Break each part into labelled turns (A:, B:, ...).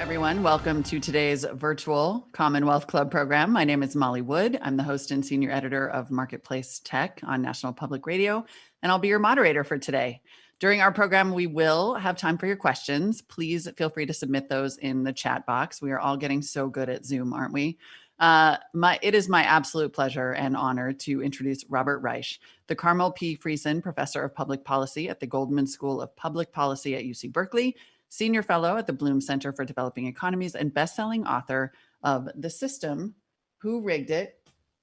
A: everyone. Welcome to today's virtual Commonwealth Club program. My name is Molly Wood. I'm the host and senior editor of Marketplace Tech on National Public Radio, and I'll be your moderator for today. During our program, we will have time for your questions. Please feel free to submit those in the chat box. We are all getting so good at Zoom, aren't we? It is my absolute pleasure and honor to introduce Robert Reich, the Carmel P. Friesen Professor of Public Policy at the Goldman School of Public Policy at UC Berkeley, Senior Fellow at the Bloom Center for Developing Economies, and best-selling author of The System, Who Rigged It,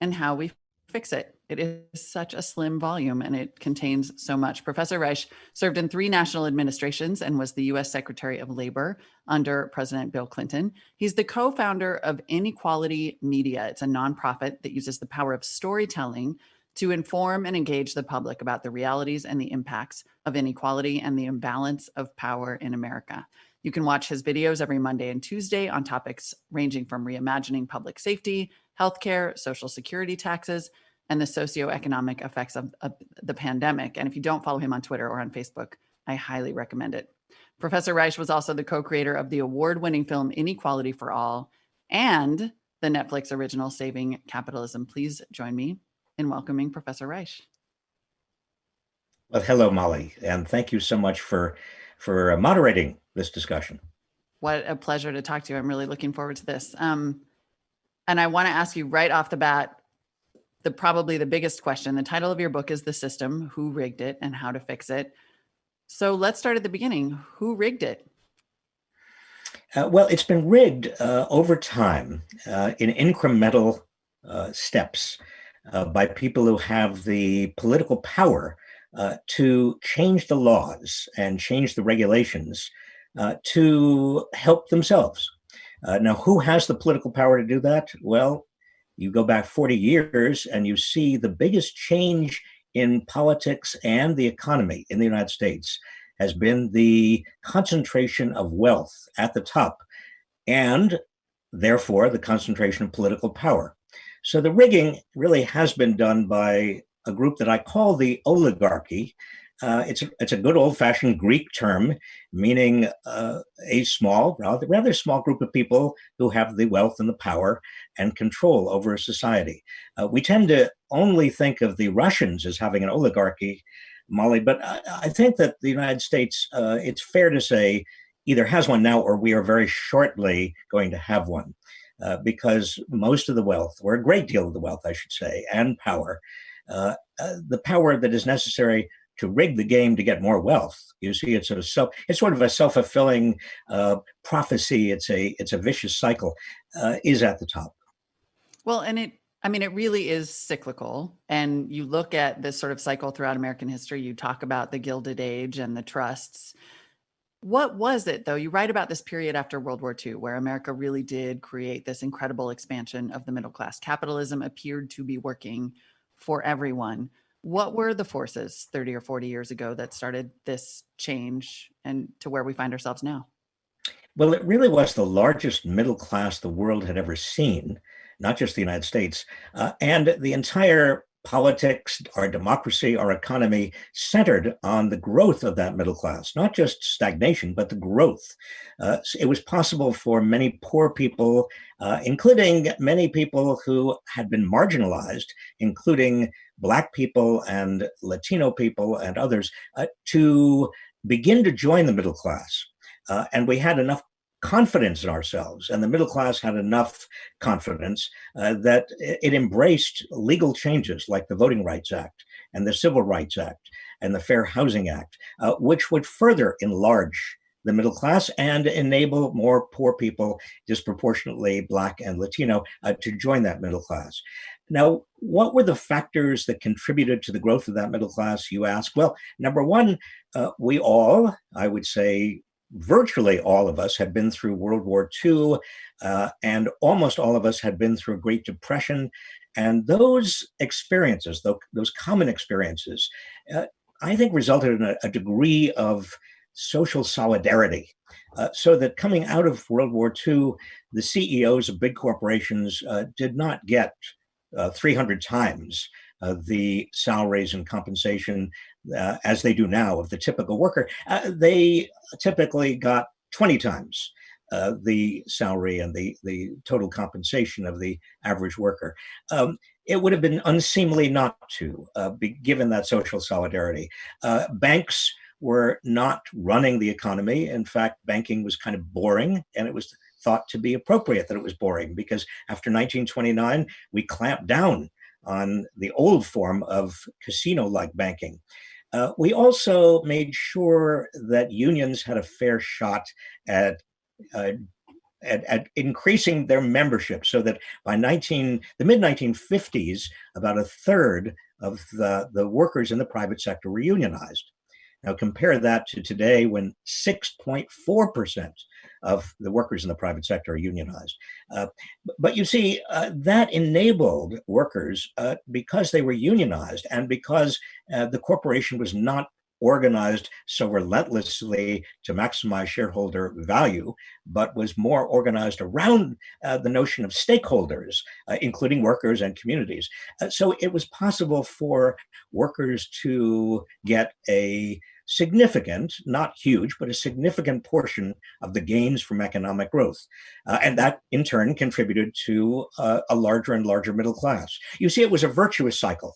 A: and How We Fix It. It is such a slim volume, and it contains so much. Professor Reich served in 3 national administrations and was the U.S. Secretary of Labor under President Bill Clinton. He's the co-founder of Inequality Media. It's a nonprofit that uses the power of storytelling to inform and engage the public about the realities and the impacts of inequality and the imbalance of power in America. You can watch his videos every Monday and Tuesday on topics ranging from reimagining public safety, healthcare, social security taxes, and the socioeconomic effects of the pandemic. And if you don't follow him on Twitter or on Facebook, I highly recommend it. Professor Reich was also the co-creator of the award-winning film Inequality for All and the Netflix original Saving Capitalism. Please join me in welcoming Professor Reich.
B: Well, hello, Molly, and thank you so much for moderating this discussion.
A: What a pleasure to talk to you. I'm really looking forward to this. And I want to ask you right off the bat, probably the biggest question. The title of your book is The System, Who Rigged It and How to Fix It. So let's start at the beginning. Who rigged it?
B: Well, it's been rigged over time in incremental steps by people who have the political power to change the laws and change the regulations to help themselves. Now, who has the political power to do that? Well, you go back 40 years and you see the biggest change in politics and the economy in the United States has been the concentration of wealth at the top and therefore the concentration of political power. So the rigging really has been done by a group that I call the oligarchy. It's a good old-fashioned Greek term meaning a small, rather small group of people who have the wealth and the power and control over a society. We tend to only think of the Russians as having an oligarchy, Molly, but I think that the United States, it's fair to say, either has one now or we are very shortly going to have one. Because most of the wealth, or a great deal of the wealth, I should say, and power, the power that is necessary to rig the game to get more wealth. You see, it's sort of a self-fulfilling prophecy. It's a vicious cycle. Is at the top.
A: Well, and it really is cyclical. And you look at this sort of cycle throughout American history. You talk about the Gilded Age and the trusts. What was it, though? You write about this period after World War II, where America really did create this incredible expansion of the middle class. Capitalism appeared to be working for everyone. What were the forces 30 or 40 years ago that started this change and to where we find ourselves now?
B: Well, it really was the largest middle class the world had ever seen, not just the United States, and the entire politics, our democracy, our economy centered on the growth of that middle class, not just stagnation, but the growth. It was possible for many poor people, including many people who had been marginalized, including Black people and Latino people and others, to begin to join the middle class. And we had enough confidence in ourselves, and the middle class had enough confidence that it embraced legal changes like the Voting Rights Act and the Civil Rights Act and the Fair Housing Act, which would further enlarge the middle class and enable more poor people, disproportionately Black and Latino, to join that middle class. Now, what were the factors that contributed to the growth of that middle class, you ask? Well, number one, we all, I would say, virtually all of us had been through World War II, and almost all of us had been through a Great Depression. And those experiences, those common experiences, I think resulted in a degree of social solidarity. So that coming out of World War II, the CEOs of big corporations did not get 300 times the salaries and compensation as they do now of the typical worker. They typically got 20 times the salary and the total compensation of the average worker. It would have been unseemly not to, given that social solidarity. Banks were not running the economy. In fact, banking was kind of boring, and it was thought to be appropriate that it was boring because after 1929, we clamped down on the old form of casino-like banking. We also made sure that unions had a fair shot at uh, at increasing their membership, so that by the mid 1950s, about a third of the workers in the private sector were unionized. Now compare that to today, when 6.4% of the workers in the private sector are unionized. But you see, that enabled workers, because they were unionized and because the corporation was not organized so relentlessly to maximize shareholder value, but was more organized around the notion of stakeholders, including workers and communities. So it was possible for workers to get a significant, not huge, but a significant portion of the gains from economic growth. And that in turn contributed to a larger and larger middle class. You see, it was a virtuous cycle.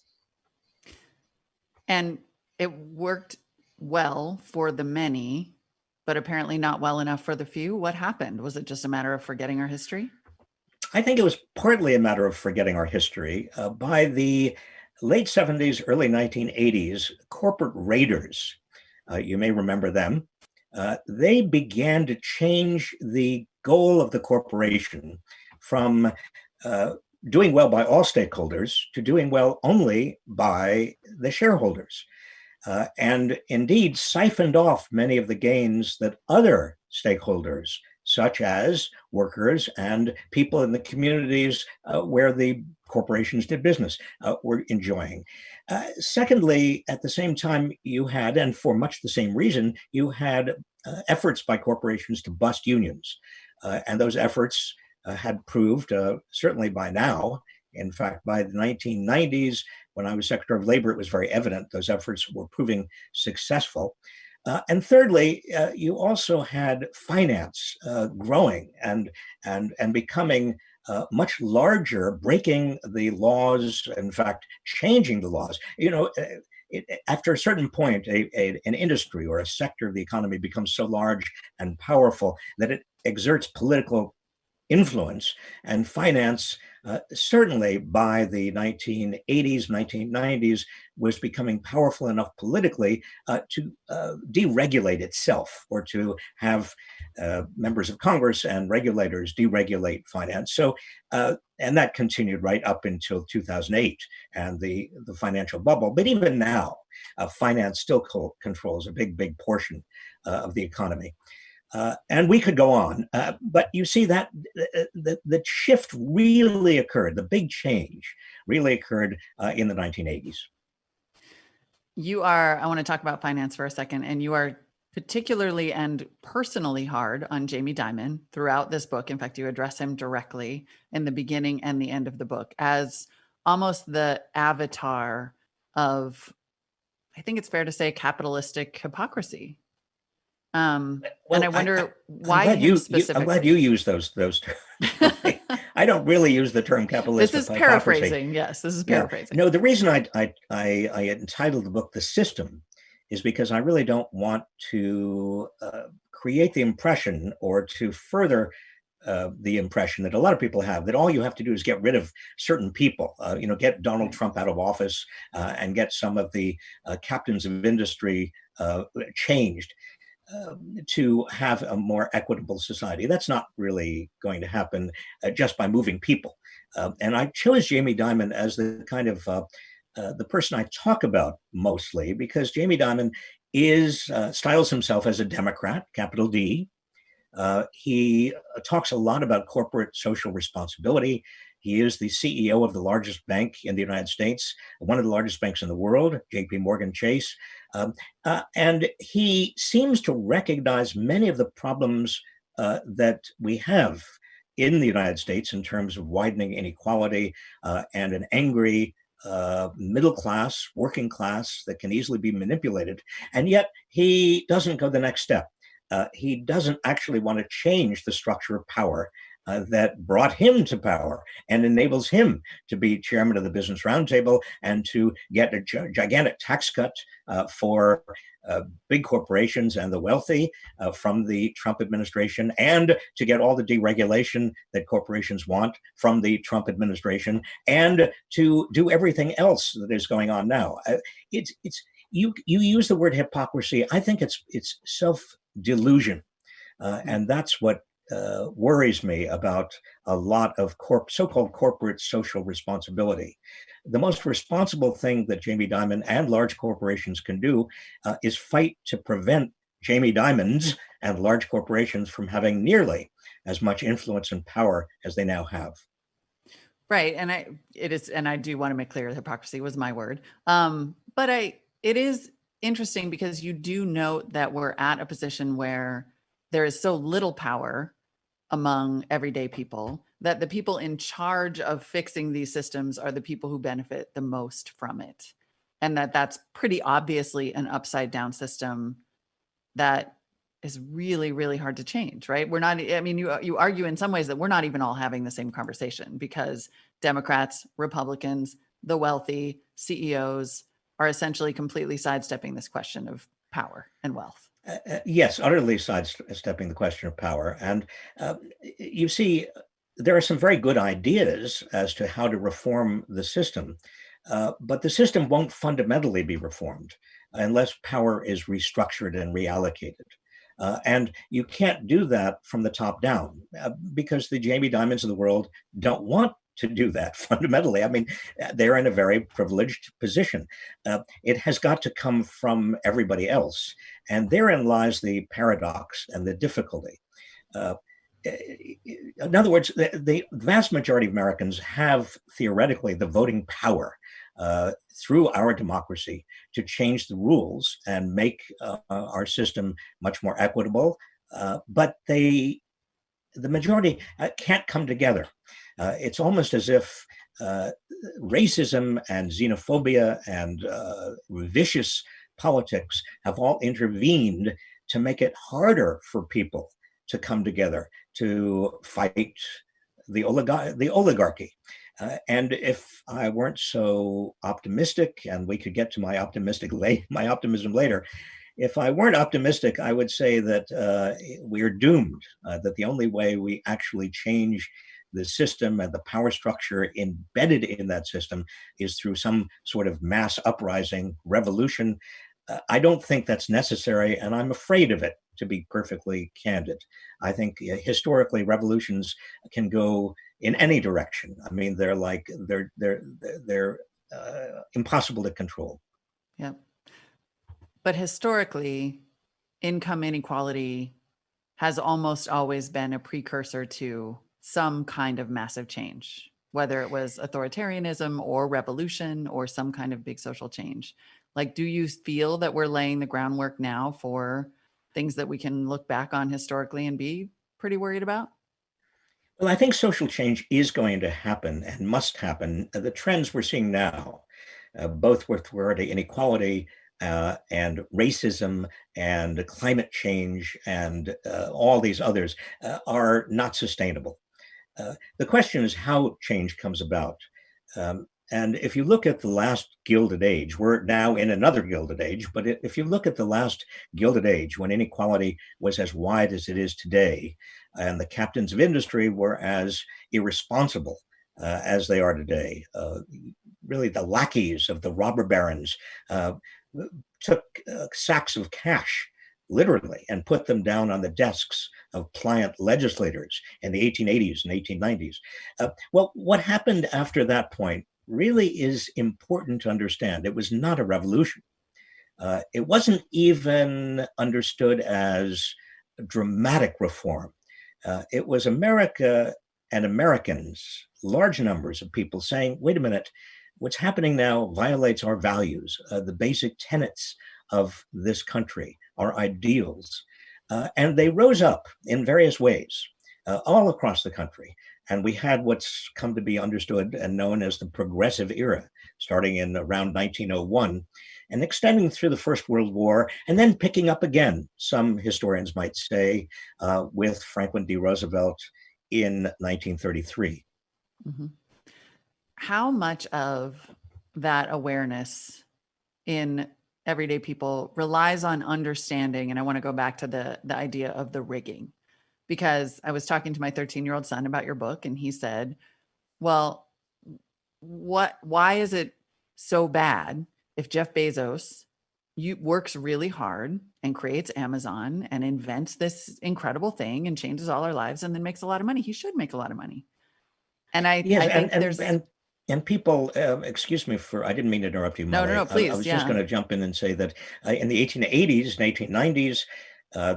A: And it worked well for the many, but apparently not well enough for the few. What happened? Was it just a matter of forgetting our history?
B: I think it was partly a matter of forgetting our history. By the late 70s, early 1980s, corporate raiders, you may remember them, they began to change the goal of the corporation from doing well by all stakeholders to doing well only by the shareholders. And indeed siphoned off many of the gains that other stakeholders, such as workers and people in the communities where the corporations did business, were enjoying. Secondly, at the same time, you had, and for much the same reason, you had efforts by corporations to bust unions. And those efforts had proved, certainly by now, in fact, by the 1990s, when I was Secretary of Labor, it was very evident those efforts were proving successful. And thirdly, you also had finance growing and becoming much larger, breaking the laws, in fact, changing the laws. You know, after a certain point, an industry or a sector of the economy becomes so large and powerful that it exerts political influence, and finance, certainly by the 1980s, 1990s, was becoming powerful enough politically to deregulate itself, or to have members of Congress and regulators deregulate finance. So, and that continued right up until 2008 and the financial bubble. But even now, finance still controls a big portion of the economy. And we could go on, but you see that the shift really occurred, the big change really occurred in the 1980s.
A: I want to talk about finance for a second, and you are particularly and personally hard on Jamie Dimon throughout this book. In fact, you address him directly in the beginning and the end of the book as almost the avatar of, I think it's fair to say, capitalistic hypocrisy. And I wonder why him specifically.
B: I'm glad you use those terms. I don't really use the term capitalist.
A: This is paraphrasing. Yes, this is paraphrasing.
B: Yeah. No, the reason I entitled the book "The System" is because I really don't want to create the impression, or to further the impression that a lot of people have, that all you have to do is get rid of certain people, get Donald Trump out of office and get some of the captains of industry changed. To have a more equitable society. That's not really going to happen just by moving people. And I chose Jamie Dimon as the kind of the person I talk about mostly, because Jamie Dimon styles himself as a Democrat, capital D. He talks a lot about corporate social responsibility. He is the CEO of the largest bank in the United States, one of the largest banks in the world, J.P. Morgan Chase. And he seems to recognize many of the problems that we have in the United States in terms of widening inequality and an angry middle class, working class that can easily be manipulated. And yet he doesn't go the next step. He doesn't actually want to change the structure of power that brought him to power and enables him to be chairman of the Business Roundtable and to get a gigantic tax cut for big corporations and the wealthy from the Trump administration, and to get all the deregulation that corporations want from the Trump administration, and to do everything else that is going on now. It's you use the word hypocrisy. I think it's self delusion, and that's what worries me about a lot of so-called corporate social responsibility. The most responsible thing that Jamie Dimon and large corporations can do is fight to prevent Jamie Dimons and large corporations from having nearly as much influence and power as they now have.
A: Right. And I do want to make clear hypocrisy was my word. But it is interesting because you do note that we're at a position where there is so little power among everyday people that the people in charge of fixing these systems are the people who benefit the most from it. And that's pretty obviously an upside down system that is really, really hard to change, right? We're not, I mean, you argue in some ways that we're not even all having the same conversation because Democrats, Republicans, the wealthy, CEOs are essentially completely sidestepping this question of power and wealth.
B: Yes, utterly sidestepping the question of power. And you see, there are some very good ideas as to how to reform the system, but the system won't fundamentally be reformed unless power is restructured and reallocated. And you can't do that from the top down because the Jamie Dimons of the world don't want to do that fundamentally. I mean, they're in a very privileged position. It has got to come from everybody else. And therein lies the paradox and the difficulty. In other words, the vast majority of Americans have theoretically the voting power through our democracy to change the rules and make our system much more equitable. But the majority can't come together. It's almost as if racism and xenophobia and vicious politics have all intervened to make it harder for people to come together to fight the oligarchy. And if I weren't so optimistic, and we could get to my optimism later, if I weren't optimistic, I would say that we're doomed, that the only way we actually change the system and the power structure embedded in that system is through some sort of mass uprising revolution. I don't think that's necessary, and I'm afraid of it, to be perfectly candid. I think historically revolutions can go in any direction. I mean, they're impossible to control.
A: Yeah. But historically, income inequality has almost always been a precursor to some kind of massive change, whether it was authoritarianism or revolution or some kind of big social change. Like, do you feel that we're laying the groundwork now for things that we can look back on historically and be pretty worried about?
B: Well, I think social change is going to happen and must happen. The trends we're seeing now, both with regard to inequality and racism and climate change and all these others, are not sustainable. The question is how change comes about. And if you look at the last Gilded Age, we're now in another Gilded Age, but if you look at the last Gilded Age, when inequality was as wide as it is today, and the captains of industry were as irresponsible as they are today, really the lackeys of the robber barons took sacks of cash, literally, and put them down on the desks of pliant legislators in the 1880s and 1890s. Well, what happened after that point really is important to understand. It was not a revolution. It wasn't even understood as dramatic reform. It was America and Americans, large numbers of people saying, wait a minute, what's happening now violates our values, the basic tenets of this country, our ideals. And they rose up in various ways all across the country And we had what's come to be understood and known as the Progressive Era, starting in around 1901 and extending through the First World War, and then picking up again, some historians might say, with Franklin D. Roosevelt in 1933.
A: Mm-hmm. How much of that awareness in everyday people relies on understanding? And I want to go back to the idea of the rigging, because I was talking to my 13-year-old son about your book, and he said, well, why is it so bad if Jeff Bezos works really hard and creates Amazon and invents this incredible thing and changes all our lives and then makes a lot of money? He should make a lot of money. And I think there's
B: and people, excuse me for, I didn't mean to interrupt you, Molly.
A: No, please.
B: I was just going to jump in and say that in the 1880s and 1890s,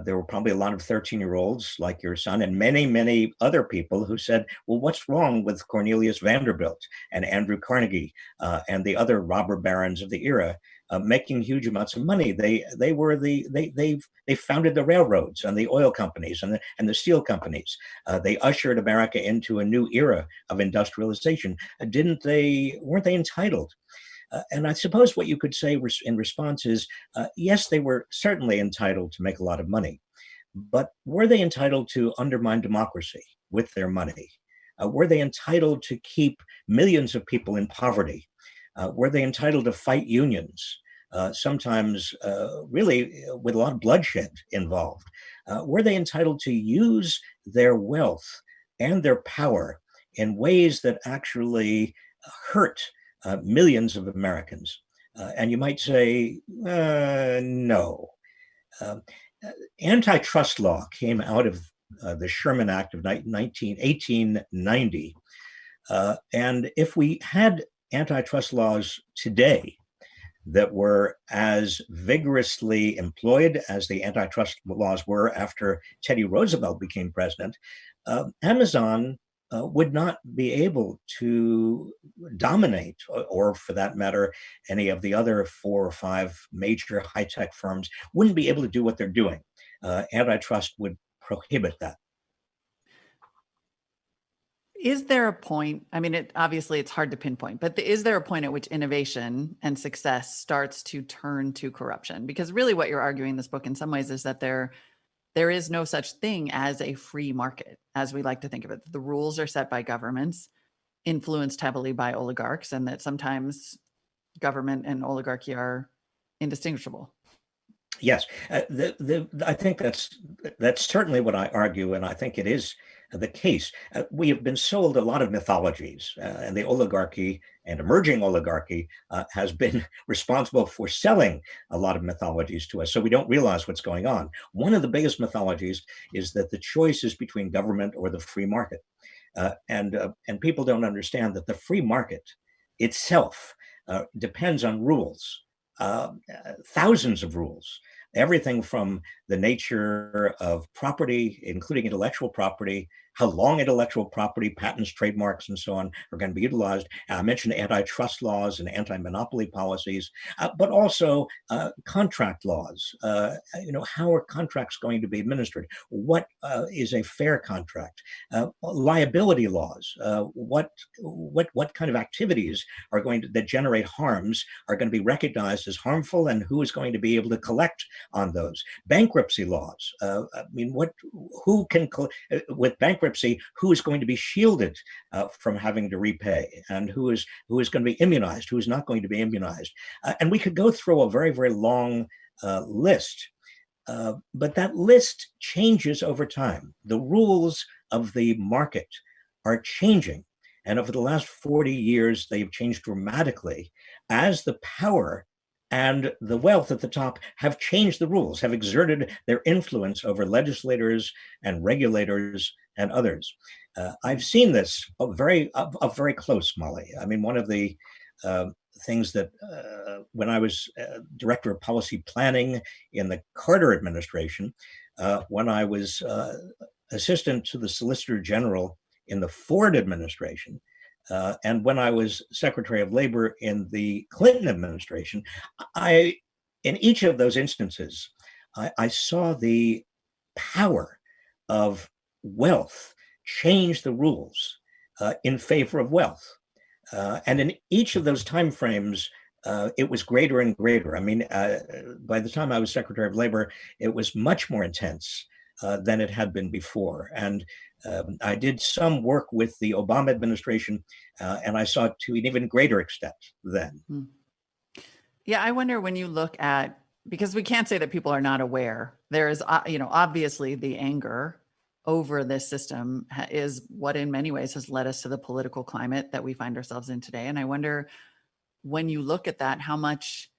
B: there were probably a lot of 13-year-olds like your son and many, many other people who said, well, what's wrong with Cornelius Vanderbilt and Andrew Carnegie and the other robber barons of the era making huge amounts of money? They founded the railroads and the oil companies and the steel companies. They ushered America into a new era of industrialization. Weren't they entitled? And I suppose what you could say in response is, yes, they were certainly entitled to make a lot of money, but were they entitled to undermine democracy with their money? Were they entitled to keep millions of people in poverty? Were they entitled to fight unions, sometimes really with a lot of bloodshed involved? Were they entitled to use their wealth and their power in ways that actually hurt millions of Americans? And you might say, no. Antitrust law came out of the Sherman Act of 1890. And if we had antitrust laws today that were as vigorously employed as the antitrust laws were after Teddy Roosevelt became president, Amazon would not be able to dominate, or for that matter, any of the other 4 or 5 major high-tech firms wouldn't be able to do what they're doing. Antitrust would prohibit that.
A: Is there a point? I mean, obviously it's hard to pinpoint, but is there a point at which innovation and success starts to turn to corruption? Because really what you're arguing in this book in some ways is that there is no such thing as a free market, as we like to think of it. The rules are set by governments, influenced heavily by oligarchs, and that sometimes government and oligarchy are indistinguishable.
B: Yes, I think that's certainly what I argue, and I think it is the case. We have been sold a lot of mythologies, and the oligarchy and emerging oligarchy has been responsible for selling a lot of mythologies to us, so we don't realize what's going on. One of the biggest mythologies is that the choice is between government or the free market, and people don't understand that the free market itself depends on rules. Thousands of rules, everything from the nature of property, including intellectual property, how long intellectual property, patents, trademarks, and so on are going to be utilized. I mentioned antitrust laws and anti-monopoly policies, but also contract laws. How are contracts going to be administered? What is a fair contract? Liability laws. What kind of activities are going to that generate harms are going to be recognized as harmful, and who is going to be able to collect on those? Bankruptcy laws. With bankruptcy, who is going to be shielded from having to repay, and who is going to be immunized, who is not going to be immunized? And we could go through a very, very long list, but that list changes over time. The rules of the market are changing, and over the last 40 years, they've changed dramatically as the power and the wealth at the top have changed the rules, have exerted their influence over legislators and regulators and others. I've seen this up very close, Molly. I mean, one of the things that when I was director of policy planning in the Carter administration, when I was assistant to the Solicitor General in the Ford administration, and when I was Secretary of Labor in the Clinton administration, in each of those instances, I saw the power of wealth change the rules in favor of wealth. And in each of those timeframes, it was greater and greater. I mean, by the time I was Secretary of Labor, it was much more intense than it had been before. And I did some work with the Obama administration, and I saw it to an even greater extent then.
A: Yeah, I wonder when you look at, because we can't say that people are not aware. There is, obviously the anger over this system is what in many ways has led us to the political climate that we find ourselves in today. And I wonder when you look at that, how much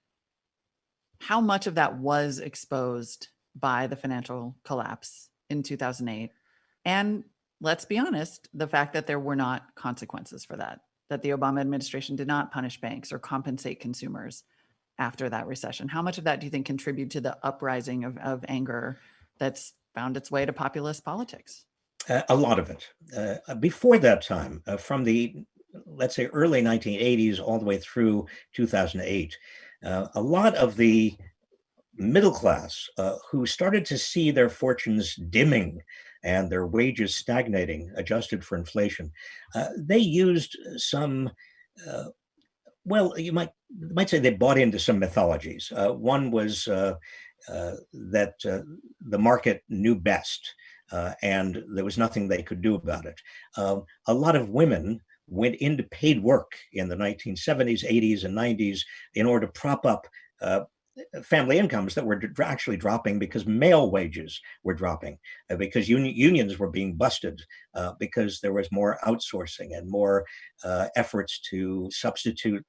A: of that was exposed by the financial collapse in 2008. And let's be honest, the fact that there were not consequences for that the Obama administration did not punish banks or compensate consumers after that recession. How much of that do you think contributed to the uprising of anger that's found its way to populist politics?
B: A lot of it. Before that time, from the, let's say, early 1980s all the way through 2008, a lot of the middle class who started to see their fortunes dimming and their wages stagnating, adjusted for inflation, they used some, well, you might say they bought into some mythologies. One was that the market knew best, and there was nothing they could do about it. A lot of women went into paid work in the 1970s, 80s, and 90s in order to prop up family incomes that were actually dropping because male wages were dropping, because unions were being busted, because there was more outsourcing and more efforts to substitute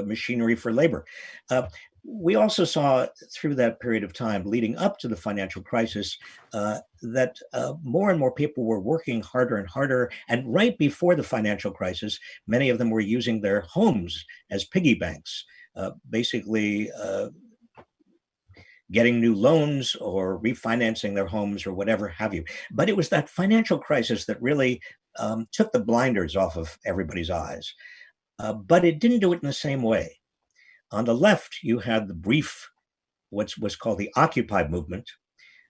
B: machinery for labor. We also saw through that period of time leading up to the financial crisis that more and more people were working harder and harder. And right before the financial crisis, many of them were using their homes as piggy banks, basically getting new loans or refinancing their homes or whatever have you. But it was that financial crisis that really took the blinders off of everybody's eyes. But it didn't do it in the same way. On the left, you had the brief, what's called the Occupy movement,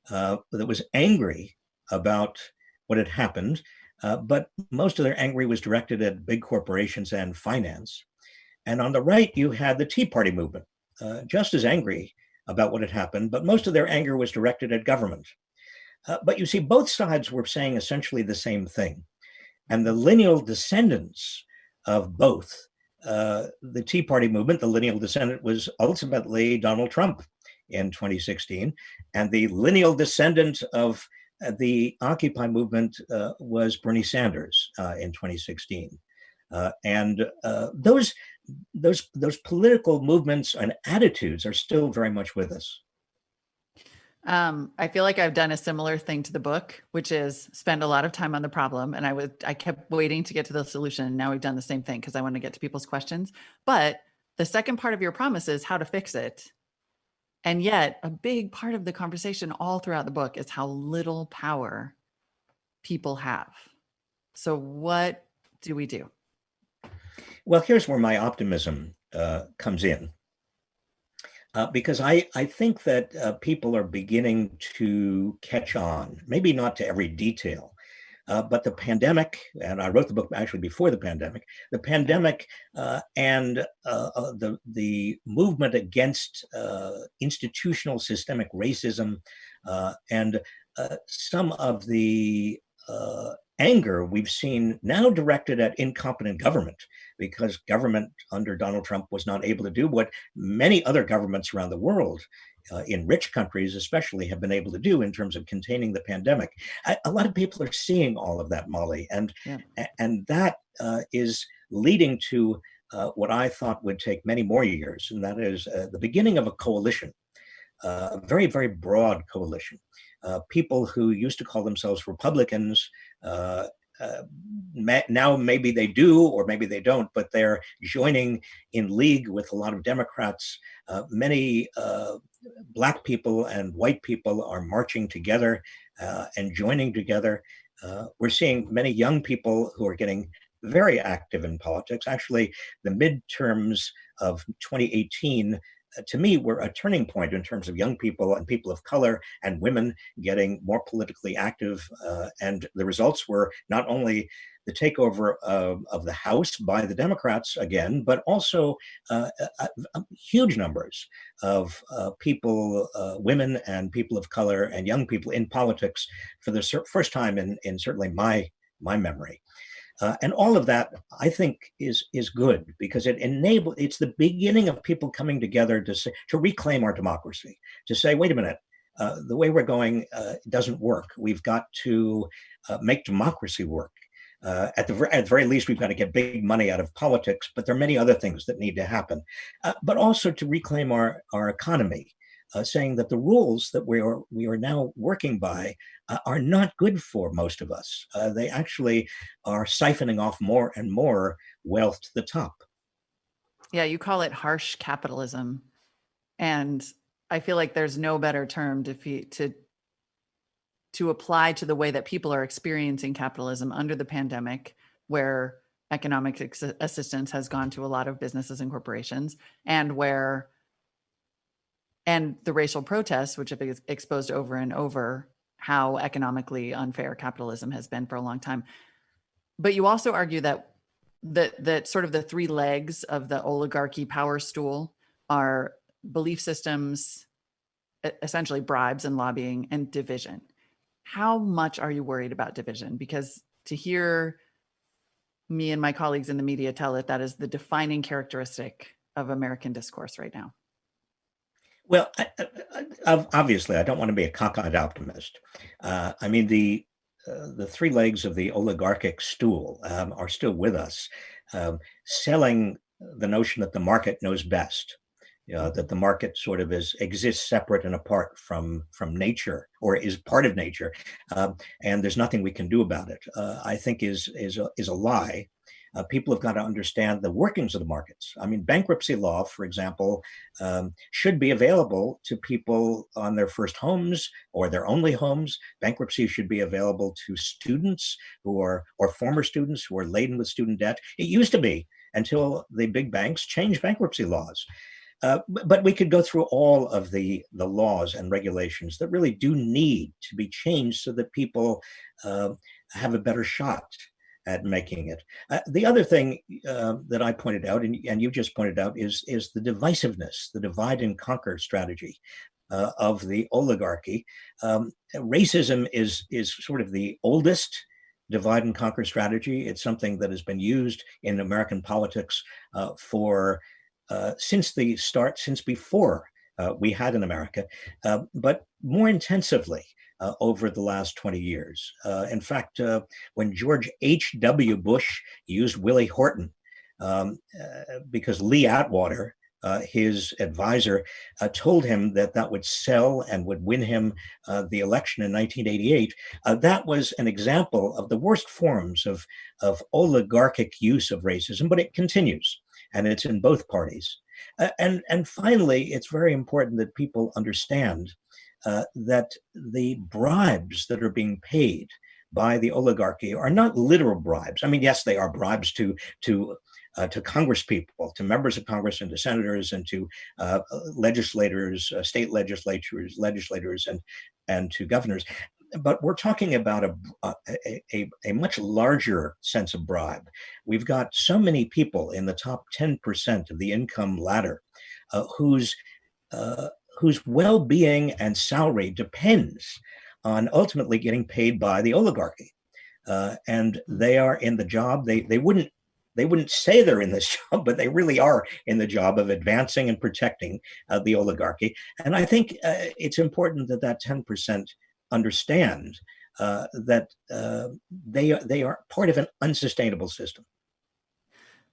B: that was angry about what had happened, but most of their anger was directed at big corporations and finance. And on the right, you had the Tea Party movement, just as angry about what had happened, but most of their anger was directed at government. But you see, both sides were saying essentially the same thing. And the lineal descendants of both, the Tea Party movement, the lineal descendant was ultimately Donald Trump in 2016. And the lineal descendant of the Occupy movement was Bernie Sanders in 2016. And those political movements and attitudes are still very much with us.
A: I feel like I've done a similar thing to the book, which is spend a lot of time on the problem. And I kept waiting to get to the solution. And now we've done the same thing because I want to get to people's questions. But the second part of your promise is how to fix it. And yet a big part of the conversation all throughout the book is how little power people have. So what do we do?
B: Well, here's where my optimism comes in. Because I think that people are beginning to catch on, maybe not to every detail, but the pandemic, and I wrote the book actually before the pandemic and the movement against institutional systemic racism and some of the anger we've seen now directed at incompetent government, because government under Donald Trump was not able to do what many other governments around the world, in rich countries especially, have been able to do in terms of containing the pandemic. A lot of people are seeing all of that, Molly, and that is leading to what I thought would take many more years, and that is the beginning of a coalition, a very, very broad coalition. People who used to call themselves Republicans, now maybe they do or maybe they don't, but they're joining in league with a lot of Democrats. Many Black people and white people are marching together and joining together. We're seeing many young people who are getting very active in politics. Actually, the midterms of 2018 to me, were a turning point in terms of young people and people of color and women getting more politically active. And the results were not only the takeover of the House by the Democrats again, but also huge numbers of people, women and people of color and young people in politics for the first time in certainly my memory. And all of that, I think, is good because it's the beginning of people coming together to reclaim our democracy, to say, wait a minute, the way we're going doesn't work. We've got to make democracy work. At the very least, we've got to get big money out of politics, but there are many other things that need to happen. But also to reclaim our economy, saying that the rules that we are now working by are not good for most of us. They actually are siphoning off more and more wealth to the top.
A: Yeah, you call it harsh capitalism. And I feel like there's no better term to apply to the way that people are experiencing capitalism under the pandemic, where economic assistance has gone to a lot of businesses and corporations, and the racial protests, which have exposed over and over how economically unfair capitalism has been for a long time. But you also argue that sort of the three legs of the oligarchy power stool are belief systems, essentially bribes and lobbying, and division. How much are you worried about division? Because to hear me and my colleagues in the media tell it, that is the defining characteristic of American discourse right now.
B: Well, obviously, I don't want to be a cockeyed optimist. I mean, the three legs of the oligarchic stool are still with us, selling the notion that the market knows best. That the market sort of exists separate and apart from nature, or is part of nature, and there's nothing we can do about it. I think is a lie. People have got to understand the workings of the markets. I mean, bankruptcy law, for example, should be available to people on their first homes or their only homes. Bankruptcy should be available to students or former students who are laden with student debt. It used to be until the big banks changed bankruptcy laws. But we could go through all of the laws and regulations that really do need to be changed so that people have a better shot at making it. The other thing that I pointed out, and you just pointed out, is the divisiveness, the divide and conquer strategy of the oligarchy. Racism is sort of the oldest divide and conquer strategy. It's something that has been used in American politics for since before we had in America, but more intensively over the last 20 years. In fact, when George H.W. Bush used Willie Horton, because Lee Atwater, his advisor, told him that would sell and would win him the election in 1988. That was an example of the worst forms of oligarchic use of racism, but it continues. And it's in both parties. And finally, it's very important that people understand that the bribes that are being paid by the oligarchy are not literal bribes. I mean, yes, they are bribes to Congress people, to members of Congress and to senators and to legislators, state legislators, and to governors. But we're talking about a much larger sense of bribe. We've got so many people in the top 10% of the income ladder whose well-being and salary depends on ultimately getting paid by the oligarchy. And they are in the job. They wouldn't say they're in this job, but they really are in the job of advancing and protecting the oligarchy. And I think it's important that 10% understand that they are part of an unsustainable system.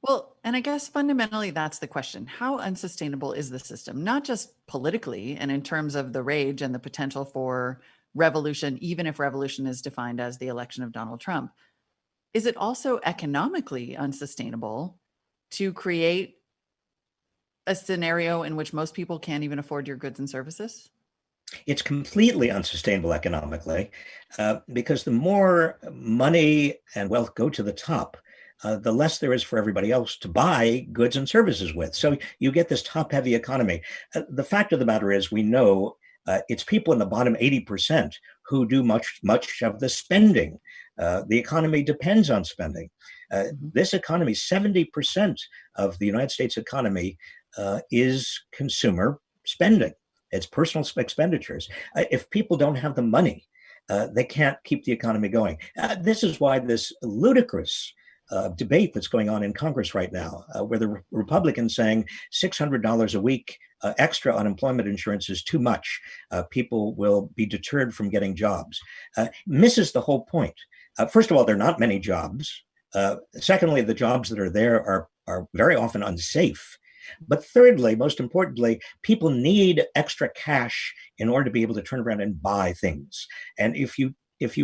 A: Well, and I guess fundamentally that's the question. How unsustainable is the system? Not just politically and in terms of the rage and the potential for revolution, even if revolution is defined as the election of Donald Trump. Is it also economically unsustainable to create a scenario in which most people can't even afford your goods and services?
B: It's completely unsustainable economically because the more money and wealth go to the top, the less there is for everybody else to buy goods and services with. So you get this top-heavy economy. The fact of the matter is, we know it's people in the bottom 80% who do much of the spending. The economy depends on spending. This economy, 70% of the United States economy is consumer spending. It's personal expenditures. If people don't have the money, they can't keep the economy going. This is why this ludicrous debate that's going on in Congress right now, where the Republicans saying $600 a week extra unemployment insurance is too much. People will be deterred from getting jobs. Misses the whole point. First of all, there are not many jobs. Secondly, the jobs that are there are very often unsafe. But thirdly, most importantly, people need extra cash in order to be able to turn around and buy things. And if you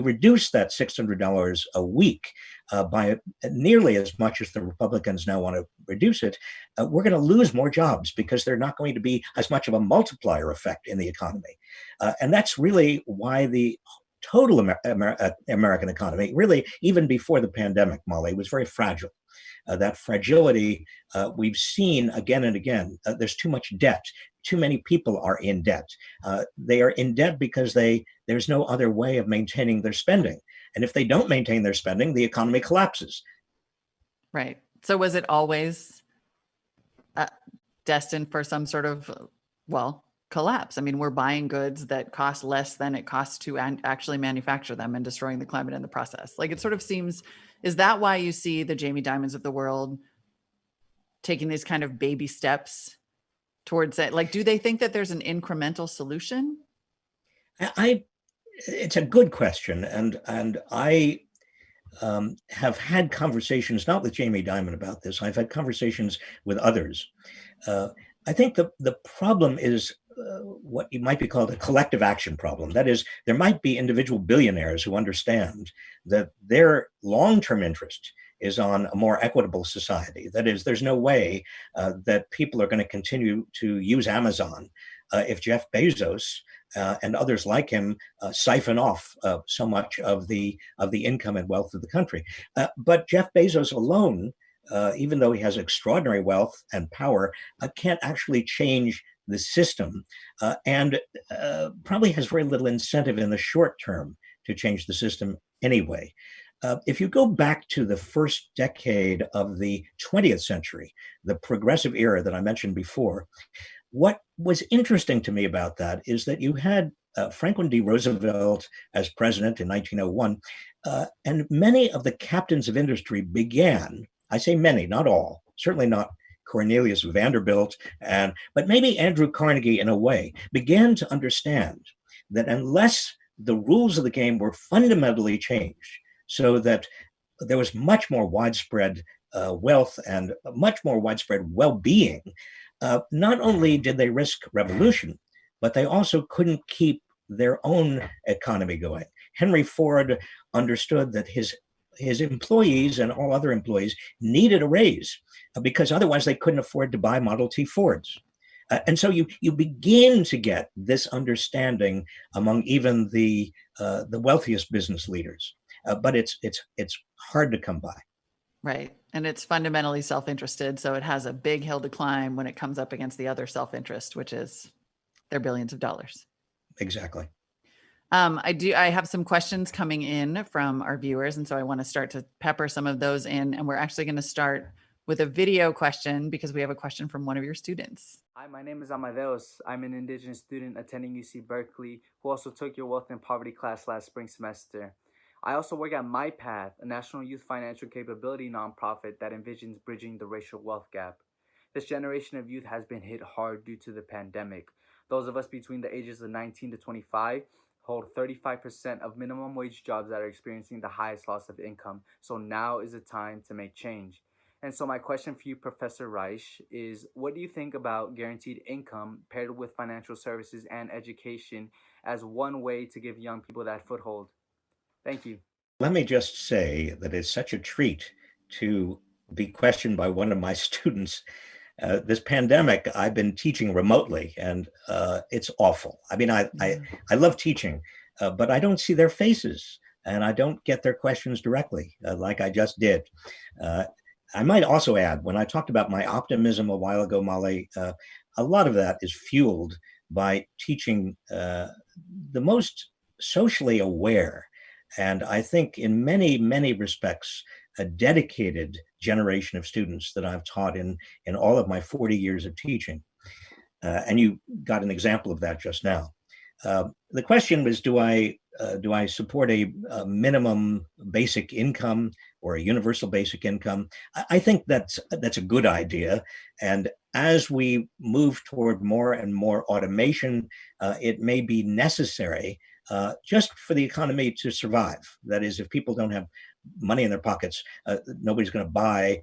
B: reduce that $600 a week by nearly as much as the Republicans now want to reduce it, we're going to lose more jobs because they're not going to be as much of a multiplier effect in the economy. And that's really why the total American economy, really, even before the pandemic, Molly, was very fragile. That fragility we've seen again and again. There's too much debt. Too many people are in debt. They are in debt because there's no other way of maintaining their spending. And if they don't maintain their spending, the economy collapses.
A: Right. So was it always destined for some sort of, collapse? I mean, we're buying goods that cost less than it costs to actually manufacture them and destroying the climate in the process. Like, it sort of seems, is that why you see the Jamie Dimons of the world taking these kind of baby steps towards it? Like, do they think that there's an incremental solution?
B: It's a good question. And I have had conversations, not with Jamie Dimon about this. I've had conversations with others. I think the problem is what you might be called a collective action problem. That is, there might be individual billionaires who understand that their long-term interest is on a more equitable society. That is, there's no way that people are going to continue to use Amazon if Jeff Bezos and others like him siphon off so much of the income and wealth of the country. But Jeff Bezos alone, even though he has extraordinary wealth and power, can't actually change the system and probably has very little incentive in the short term to change the system anyway. If you go back to the first decade of the 20th century, the progressive era that I mentioned before, what was interesting to me about that is that you had Franklin D. Roosevelt as president in 1901, and many of the captains of industry began, I say many, not all, certainly not Cornelius Vanderbilt, but maybe Andrew Carnegie in a way, began to understand that unless the rules of the game were fundamentally changed so that there was much more widespread wealth and much more widespread well-being, not only did they risk revolution, but they also couldn't keep their own economy going. Henry Ford understood that his employees and all other employees needed a raise because otherwise they couldn't afford to buy Model T Fords. And so you begin to get this understanding among even the wealthiest business leaders, but it's hard to come by.
A: Right. And it's fundamentally self-interested. So it has a big hill to climb when it comes up against the other self-interest, which is their billions of dollars.
B: Exactly.
A: I have some questions coming in from our viewers. And so I want to start to pepper some of those in. And we're actually going to start with a video question because we have a question from one of your students.
C: Hi, my name is Amadeus. I'm an Indigenous student attending UC Berkeley who also took your Wealth and Poverty class last spring semester. I also work at MyPath, a national youth financial capability nonprofit that envisions bridging the racial wealth gap. This generation of youth has been hit hard due to the pandemic. Those of us between the ages of 19 to 25 hold 35% of minimum wage jobs that are experiencing the highest loss of income. So now is the time to make change. And so my question for you, Professor Reich, is what do you think about guaranteed income paired with financial services and education as one way to give young people that foothold? Thank you.
B: Let me just say that it's such a treat to be questioned by one of my students. This pandemic, I've been teaching remotely, and it's awful. I mean, I love teaching, but I don't see their faces. and I don't get their questions directly, like I just did. I might also add, when I talked about my optimism a while ago, Molly, a lot of that is fueled by teaching the most socially aware, and I think in many, many respects, a dedicated generation of students that I've taught in all of my 40 years of teaching. And you got an example of that just now. The question was, do I support a minimum basic income or a universal basic income? I think that's a good idea. And as we move toward more and more automation, it may be necessary just for the economy to survive. That is, if people don't have money in their pockets, nobody's going to buy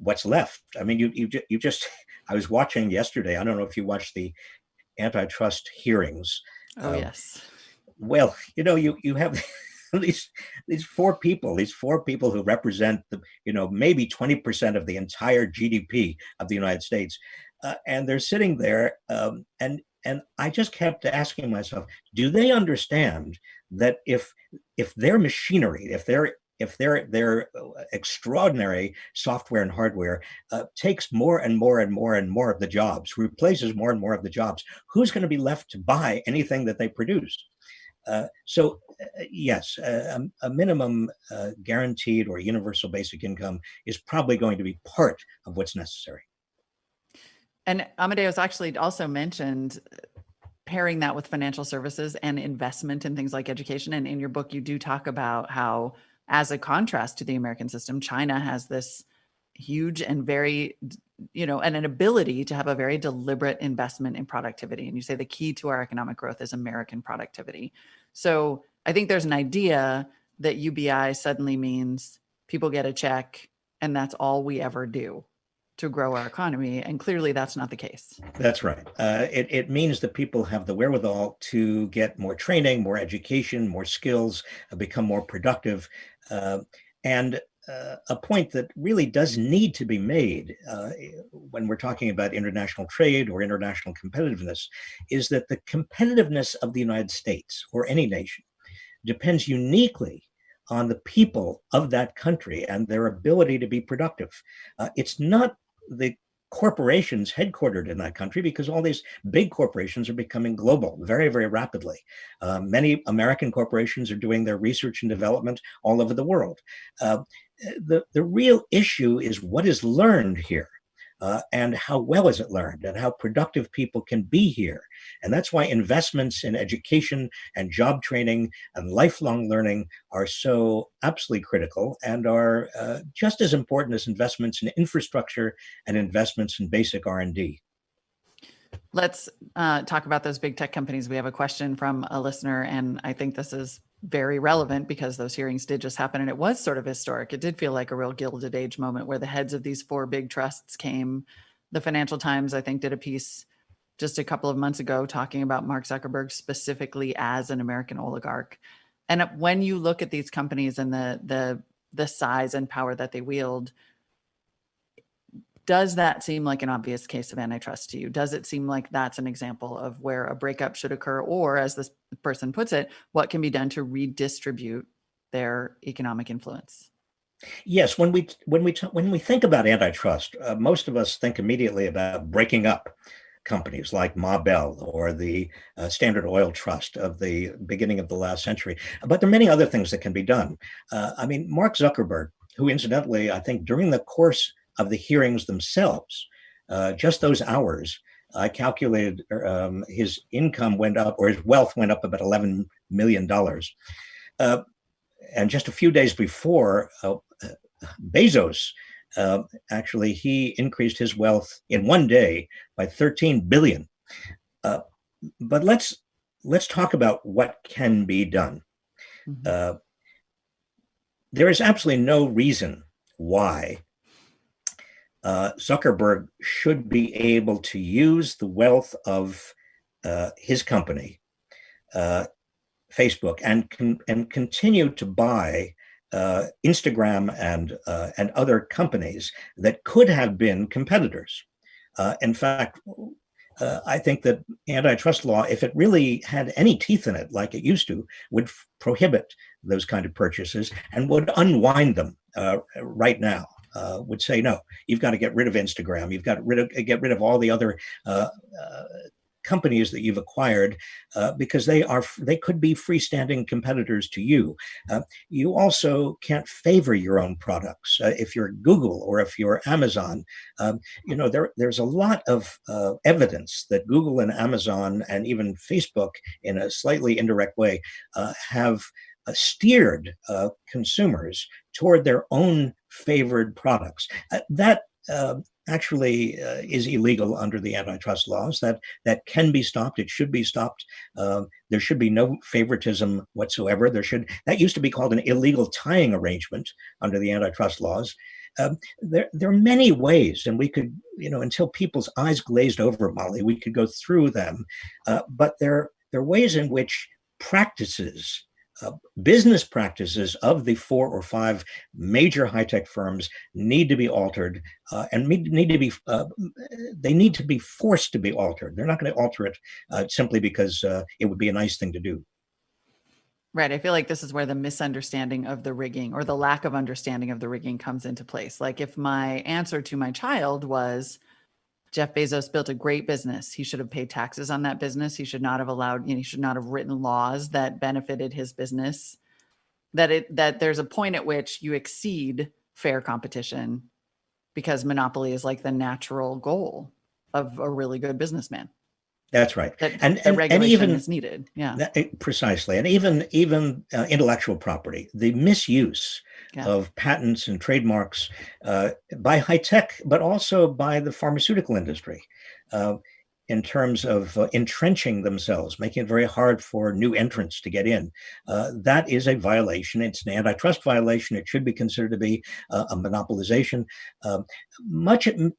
B: what's left. I mean, you just. I was watching yesterday. I don't know if you watched the antitrust hearings.
A: Oh, yes.
B: Well, you have these four people who represent maybe 20% of the entire GDP of the United States, and they're sitting there, and I just kept asking myself, do they understand that if their machinery, if their extraordinary software and hardware takes more and more and more and more of the jobs, replaces more and more of the jobs, who's going to be left to buy anything that they produce? So yes, a minimum guaranteed or universal basic income is probably going to be part of what's necessary.
A: And Amadeus actually also mentioned pairing that with financial services and investment in things like education. And in your book, you do talk about how, as a contrast to the American system, China has this huge and very, and an ability to have a very deliberate investment in productivity. And you say the key to our economic growth is American productivity. So I think there's an idea that UBI suddenly means people get a check and that's all we ever do to grow our economy. And clearly that's not the case.
B: That's right. It means that people have the wherewithal to get more training, more education, more skills, become more productive. And a point that really does need to be made when we're talking about international trade or international competitiveness is that the competitiveness of the United States or any nation depends uniquely on the people of that country and their ability to be productive. It's not the corporations headquartered in that country, because all these big corporations are becoming global very, very rapidly. Many American corporations are doing their research and development all over the world. The real issue is what is learned here. And how well is it learned, and how productive people can be here. And that's why investments in education and job training and lifelong learning are so absolutely critical, and are just as important as investments in infrastructure and investments in basic R&D.
A: Let's talk about those big tech companies. We have a question from a listener, and I think this is very relevant because those hearings did just happen, and it was sort of historic. It did feel like a real Gilded Age moment where the heads of these four big trusts came. The Financial Times, I think, did a piece just a couple of months ago talking about Mark Zuckerberg specifically as an American oligarch. And when you look at these companies and the size and power that they wield, does that seem like an obvious case of antitrust to you? Does it seem like that's an example of where a breakup should occur? Or, as this person puts it, what can be done to redistribute their economic influence?
B: Yes, when we think about antitrust, most of us think immediately about breaking up companies like Ma Bell or the Standard Oil Trust of the beginning of the last century. But there are many other things that can be done. I mean, Mark Zuckerberg, who incidentally, I think during the course of the hearings themselves, just those hours, I calculated his income went up, or his wealth went up about $11 million. And just a few days before, Bezos, actually, he increased his wealth in one day by 13 billion. But let's talk about what can be done.
A: Mm-hmm.
B: There is absolutely no reason why Zuckerberg should be able to use the wealth of his company, Facebook, and continue to buy Instagram and other companies that could have been competitors. In fact, I think that antitrust law, if it really had any teeth in it, like it used to, would prohibit those kind of purchases and would unwind them right now. Would say no. You've got to get rid of Instagram. You've got to get rid of all the other companies that you've acquired because they could be freestanding competitors to you. You also can't favor your own products. If you're Google or if you're Amazon, there's a lot of evidence that Google and Amazon and even Facebook, in a slightly indirect way, have steered consumers toward their own favored products. That actually is illegal under the antitrust laws. That can be stopped. It should be stopped. There should be no favoritism whatsoever. That used to be called an illegal tying arrangement under the antitrust laws. There are many ways, and we could, until people's eyes glazed over, Molly, we could go through them. But there are ways in which business practices of the 4 or 5 major high-tech firms need to be altered, and they need to be forced to be altered. They're not going to alter it simply because it would be a nice thing to do.
A: Right. I feel like this is where the misunderstanding of the rigging or the lack of understanding of the rigging comes into place. Like if my answer to my child was, Jeff Bezos built a great business. He should have paid taxes on that business. He should not have he should not have written laws that benefited his business. That there's a point at which you exceed fair competition because monopoly is like the natural goal of a really good businessman.
B: That's right.
A: And regulation is needed. Yeah,
B: precisely. And even intellectual property, the misuse of patents and trademarks by high tech, but also by the pharmaceutical industry, in terms of entrenching themselves, making it very hard for new entrants to get in. That is a violation. It's an antitrust violation. It should be considered to be a monopolization.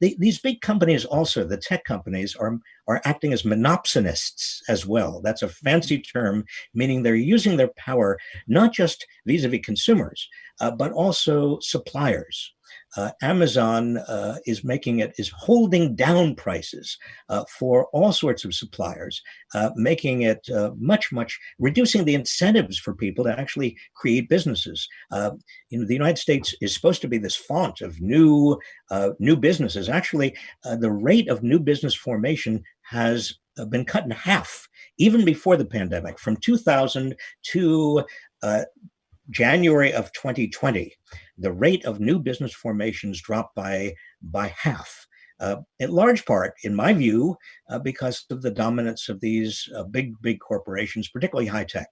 B: These big companies also, the tech companies, are acting as monopsonists as well. That's a fancy term, meaning they're using their power not just vis-a-vis consumers, but also suppliers. Amazon is holding down prices for all sorts of suppliers, making it reducing the incentives for people to actually create businesses. The United States is supposed to be this font of new businesses. Actually, the rate of new business formation has been cut in half, even before the pandemic, from 2000 to January of 2020, the rate of new business formations dropped by half, in large part, in my view, because of the dominance of these big corporations, particularly high tech.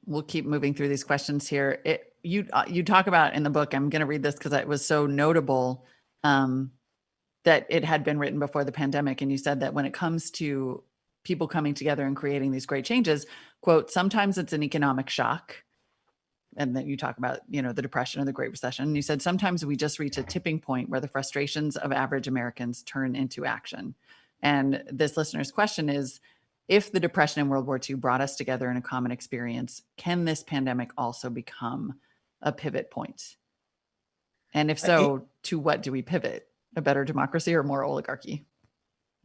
A: We'll keep moving through these questions here. You talk about in the book, I'm going to read this because it was so notable that it had been written before the pandemic. And you said that when it comes to people coming together and creating these great changes, quote, sometimes it's an economic shock. And then you talk about, the Depression or the Great Recession. And you said, sometimes we just reach a tipping point where the frustrations of average Americans turn into action. And this listener's question is, if the Depression and World War II brought us together in a common experience, can this pandemic also become a pivot point? And if so, to what do we pivot? A better democracy or more oligarchy?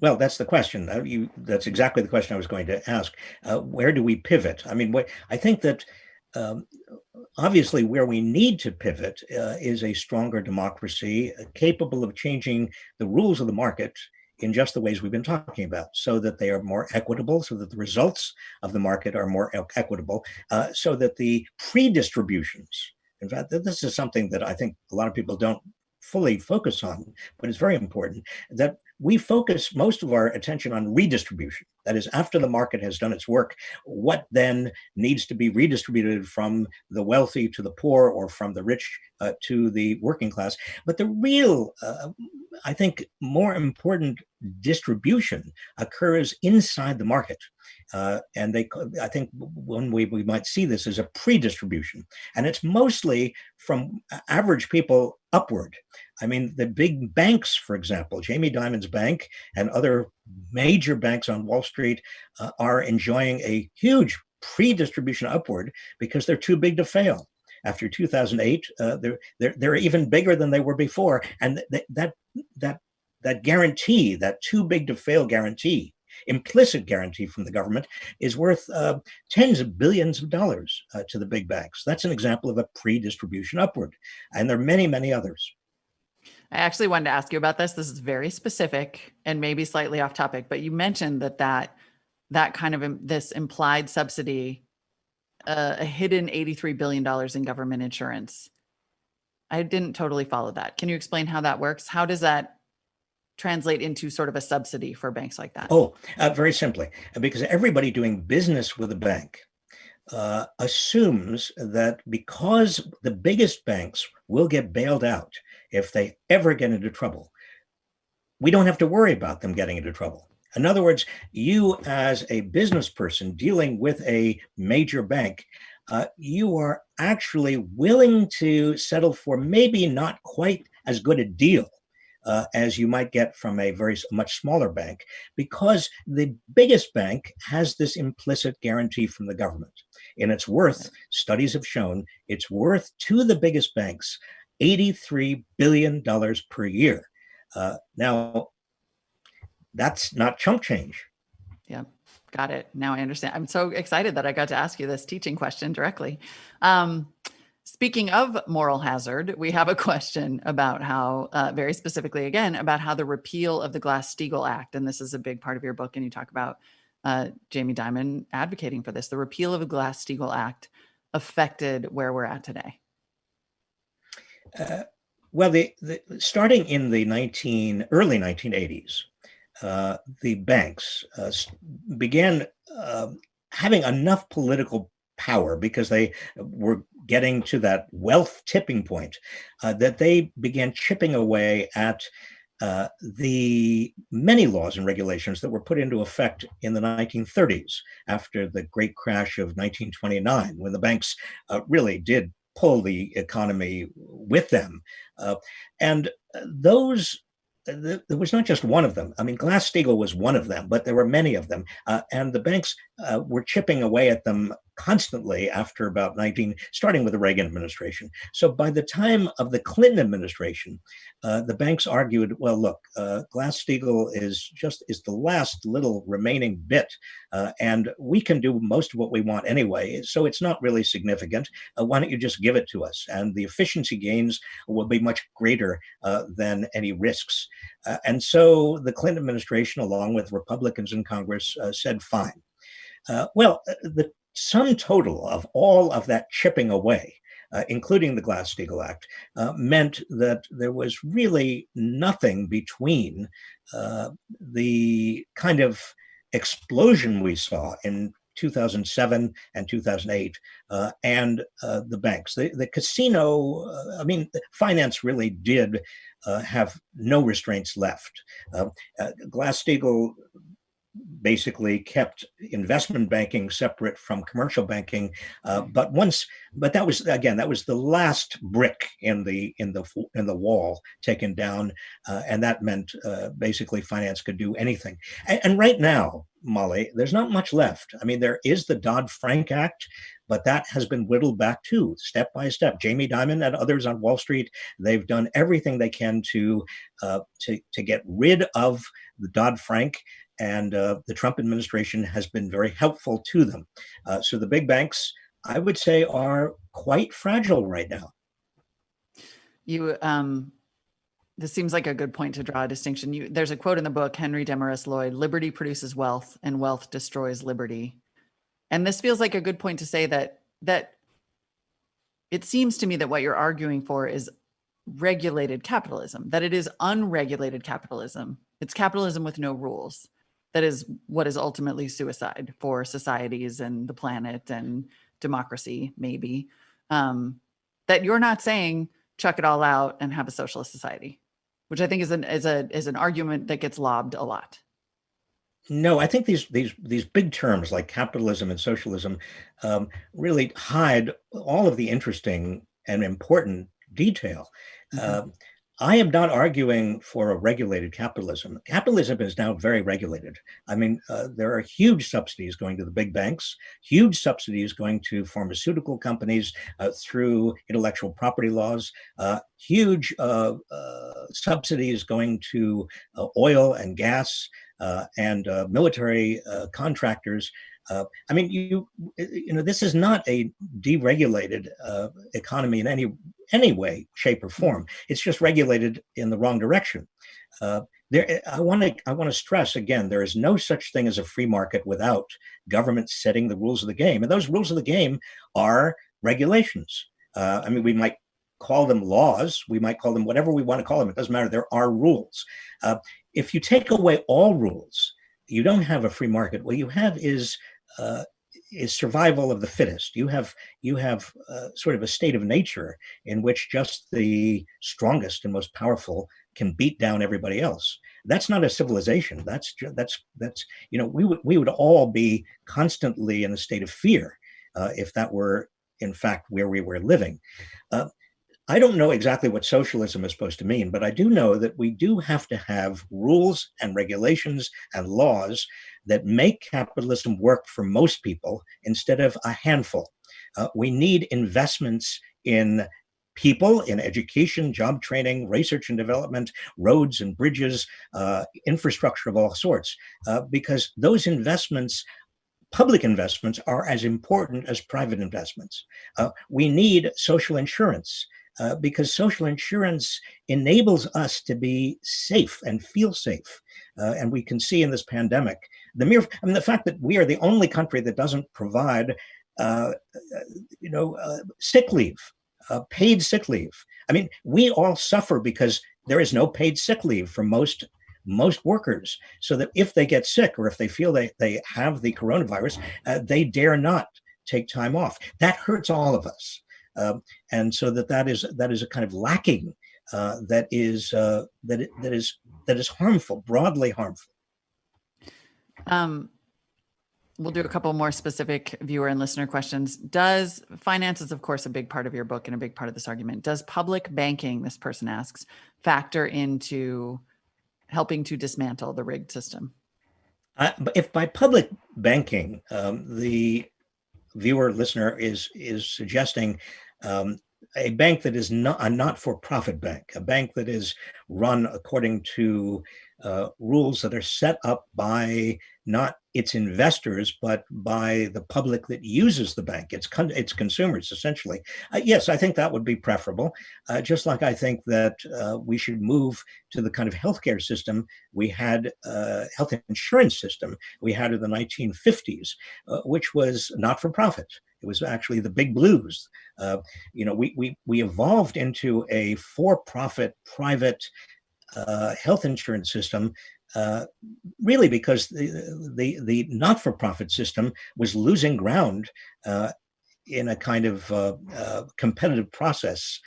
B: Well, that's the question. That's exactly the question I was going to ask. Where do we pivot? I mean, I think that obviously where we need to pivot is a stronger democracy capable of changing the rules of the market in just the ways we've been talking about, so that they are more equitable, so that the results of the market are more equitable, so that the pre-distributions, in fact, this is something that I think a lot of people don't fully focus on, but it's very important, that we focus most of our attention on redistribution. That is, after the market has done its work, what then needs to be redistributed from the wealthy to the poor, or from the rich to the working class. But the real, I think, more important distribution occurs inside the market. And I think one way we might see this is a pre-distribution. And it's mostly from average people upward. I mean, the big banks, for example, Jamie Dimon's bank and other major banks on Wall Street are enjoying a huge pre-distribution upward because they're too big to fail. After 2008, they're even bigger than they were before. And that guarantee, that too big to fail guarantee, implicit guarantee from the government is worth tens of billions of dollars to the big banks. That's an example of a pre-distribution upward. And there are many, many others.
A: I actually wanted to ask you about this. This is very specific and maybe slightly off topic, but you mentioned that kind of this implied subsidy, a hidden $83 billion in government insurance. I didn't totally follow that. Can you explain how that works? How does that translate into sort of a subsidy for banks like that?
B: Oh, very simply, because everybody doing business with a bank assumes that because the biggest banks will get bailed out if they ever get into trouble, we don't have to worry about them getting into trouble. In other words, you as a business person dealing with a major bank, you are actually willing to settle for maybe not quite as good a deal as you might get from a much smaller bank, because the biggest bank has this implicit guarantee from the government. And it's worth, studies have shown, it's worth to the biggest banks $83 billion per year. Now, that's not chump change.
A: Yeah, got it. Now I understand. I'm so excited that I got to ask you this teaching question directly. Speaking of moral hazard, we have a question about how, very specifically again, about how the repeal of the Glass-Steagall Act, and this is a big part of your book, and you talk about Jamie Dimon advocating for this, the repeal of the Glass-Steagall Act affected where we're at today.
B: Well, starting in the early 1980s, the banks began having enough political power because they were getting to that wealth tipping point that they began chipping away at the many laws and regulations that were put into effect in the 1930s after the great crash of 1929, when the banks really did pull the economy with them. And those, there was not just one of them. I mean, Glass-Steagall was one of them, but there were many of them. And the banks were chipping away at them constantly after about starting with the Reagan administration. So by the time of the Clinton administration, the banks argued, well, look, Glass-Steagall is the last little remaining bit, and we can do most of what we want anyway, so it's not really significant. Why don't you just give it to us? And the efficiency gains will be much greater than any risks. And so the Clinton administration, along with Republicans in Congress, said, fine. Well, the sum total of all of that chipping away, including the Glass-Steagall Act, meant that there was really nothing between the kind of explosion we saw in 2007 and 2008 and the banks. The casino, finance really did have no restraints left. Glass-Steagall basically kept investment banking separate from commercial banking, but that was the last brick in the wall taken down, and that meant basically finance could do anything. And right now, Molly, there's not much left. I mean, there is the Dodd-Frank Act, but that has been whittled back too, step by step. Jamie Dimon and others on Wall Street, they've done everything they can to get rid of the Dodd-Frank. And the Trump administration has been very helpful to them. So the big banks, I would say, are quite fragile right now.
A: This seems like a good point to draw a distinction. There's a quote in the book, Henry Demarest Lloyd, "Liberty produces wealth and wealth destroys liberty." And this feels like a good point to say that it seems to me that what you're arguing for is regulated capitalism, that it is unregulated capitalism. It's capitalism with no rules. That is what is ultimately suicide for societies and the planet and democracy, maybe. That you're not saying chuck it all out and have a socialist society, which I think is an argument that gets lobbed a lot.
B: No, I think these big terms like capitalism and socialism really hide all of the interesting and important detail. I am not arguing for a regulated capitalism. Capitalism is now very regulated. I mean, there are huge subsidies going to the big banks, huge subsidies going to pharmaceutical companies through intellectual property laws, huge subsidies going to oil and gas and military contractors. I mean, you know, this is not a deregulated economy in any way, shape, or form. It's just regulated in the wrong direction. I want to stress again: there is no such thing as a free market without government setting the rules of the game, and those rules of the game are regulations. I mean, we might call them laws, we might call them whatever we want to call them. It doesn't matter. There are rules. If you take away all rules, you don't have a free market. What you have uh, is survival of the fittest. You have sort of a state of nature in which just the strongest and most powerful can beat down everybody else. That's not a civilization. That's you know, we would all be constantly in a state of fear if that were in fact where we were living. Uh, I don't know exactly what socialism is supposed to mean, but I do know that we do have to have rules and regulations and laws that make capitalism work for most people instead of a handful. We need investments in people, in education, job training, research and development, roads and bridges, infrastructure of all sorts, because those investments, public investments, are as important as private investments. We need social insurance because social insurance enables us to be safe and feel safe. And we can see in this pandemic, the fact that we are the only country that doesn't provide, uh, sick leave, paid sick leave. I mean, we all suffer because there is no paid sick leave for most workers, so that if they get sick or if they feel they have the coronavirus, they dare not take time off. That hurts all of us. And so that is a kind of lacking that is harmful, broadly harmful.
A: Um, we'll do a couple more specific viewer and listener questions. Does finance is, of course, a big part of your book and a big part of this argument. Does public banking, this person asks, factor into helping to dismantle the rigged system?
B: But if by public banking, the viewer listener is suggesting a bank that is not a not-for-profit bank, a bank that is run according to rules that are set up by not its investors, but by the public that uses the bank, its consumers, essentially. Yes, I think that would be preferable. Just like I think that we should move to the kind of healthcare system we had, health insurance system we had in the 1950s, which was not for profit. It was actually the big blues. We evolved into a for-profit private health insurance system, really because the not-for-profit system was losing ground in a kind of competitive process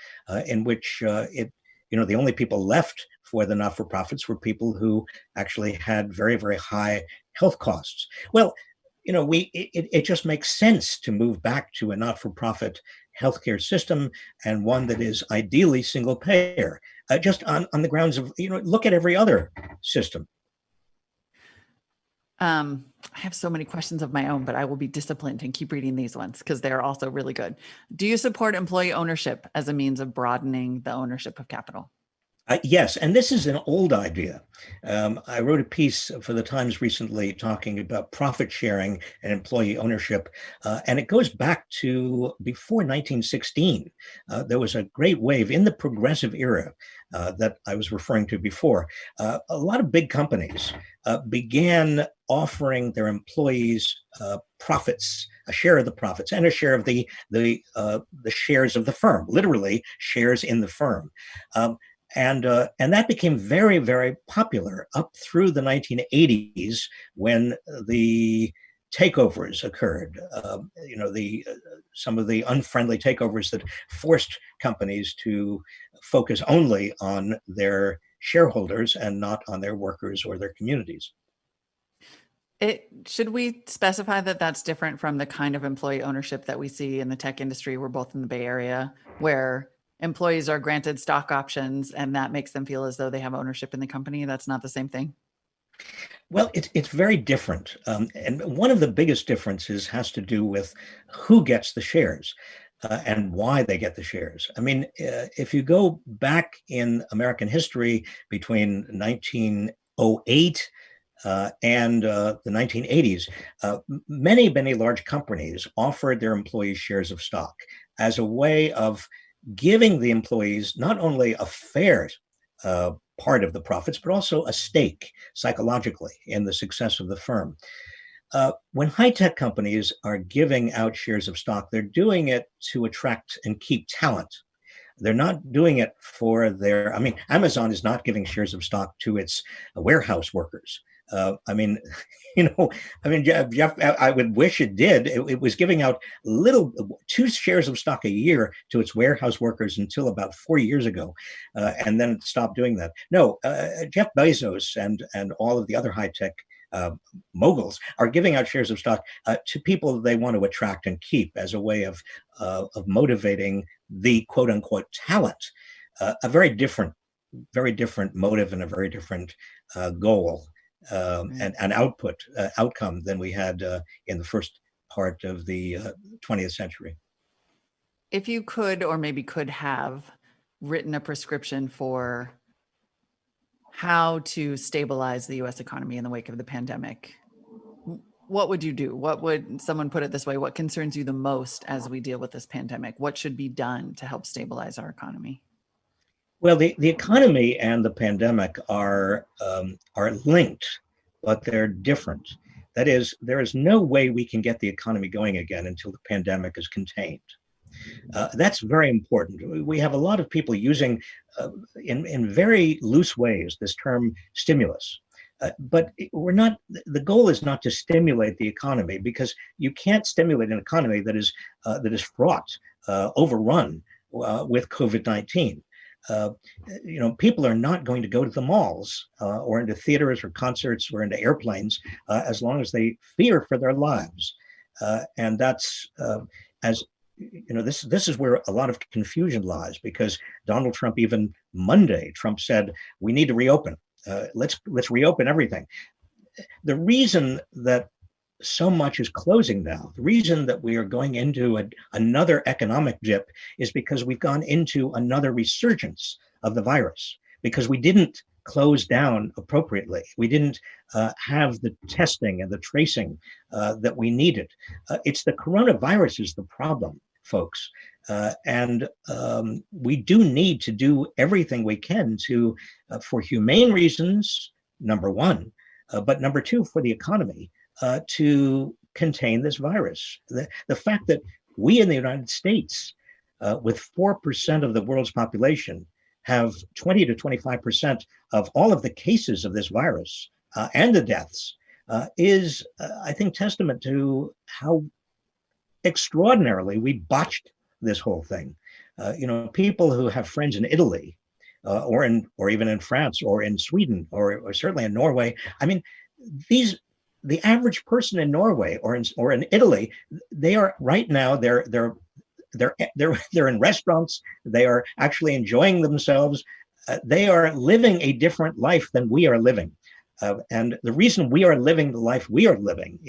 B: in which the only people left for the not-for-profits were people who actually had very, very high health costs. Well, it just makes sense to move back to a not-for-profit healthcare system, and one that is ideally single payer, just on the grounds of, look at every other system.
A: I have so many questions of my own, but I will be disciplined and keep reading these ones because they're also really good. Do you support employee ownership as a means of broadening the ownership of capital?
B: Yes, and this is an old idea. I wrote a piece for the Times recently talking about profit sharing and employee ownership, and it goes back to before 1916. There was a great wave in the progressive era that I was referring to before. A lot of big companies began offering their employees profits, a share of the profits, and a share of the shares of the firm, literally shares in the firm. And that became very, very popular up through the 1980s when the takeovers occurred. Some of the unfriendly takeovers that forced companies to focus only on their shareholders and not on their workers or their communities.
A: Should we specify that that's different from the kind of employee ownership that we see in the tech industry? We're both in the Bay Area, where employees are granted stock options and that makes them feel as though they have ownership in the company. That's not the same thing.
B: Well, it's very different. And one of the biggest differences has to do with who gets the shares and why they get the shares. I mean, if you go back in American history between 1908 and the 1980s, many large companies offered their employees shares of stock as a way of giving the employees not only a fair uh, part of the profits, but also a stake psychologically in the success of the firm. When high tech companies are giving out shares of stock, they're doing it to attract and keep talent. They're not doing it for their, I mean, Amazon is not giving shares of stock to its warehouse workers. I mean, Jeff, I would wish it did. It was giving out little 2 shares of stock a year to its warehouse workers until about 4 years ago, and then it stopped doing that. No, Jeff Bezos and all of the other high tech uh, moguls are giving out shares of stock to people they want to attract and keep as a way of motivating the quote unquote talent. A very different motive and a very different goal and outcome than we had in the first part of the 20th century.
A: If you could, or maybe could have written a prescription for how to stabilize the US economy in the wake of the pandemic, what would you do? What would someone put it this way? What concerns you the most as we deal with this pandemic? What should be done to help stabilize our economy?
B: Well, the economy and the pandemic are linked, but they're different. That is, there is no way we can get the economy going again until the pandemic is contained. That's very important. We have a lot of people using, in very loose ways, this term stimulus. But we're not. The goal is not to stimulate the economy, because you can't stimulate an economy that is fraught, overrun with COVID-19. Uh, People are not going to go to the malls or into theaters or concerts or into airplanes as long as they fear for their lives. And that's as this is where a lot of confusion lies, because Donald Trump, even Monday, Trump said we need to reopen. Let's reopen everything. The reason that so much is closing now, the reason that we are going into another economic dip, is because we've gone into another resurgence of the virus, because we didn't close down appropriately. We didn't have the testing and the tracing that we needed. It's the coronavirus is the problem, folks. And we do need to do everything we can to, for humane reasons, number one, but number two, for the economy, to contain this virus. The fact that we in the United States, with 4% of the world's population, have 20 to 25% of all of the cases of this virus and the deaths is, I think, testament to how extraordinarily we botched this whole thing. People who have friends in Italy, or even in France, or in Sweden, or certainly in Norway. I mean, the average person in Norway or in Italy, they are right now they're in restaurants. They are actually enjoying themselves. They are living a different life than we are living. And the reason we are living the life we are living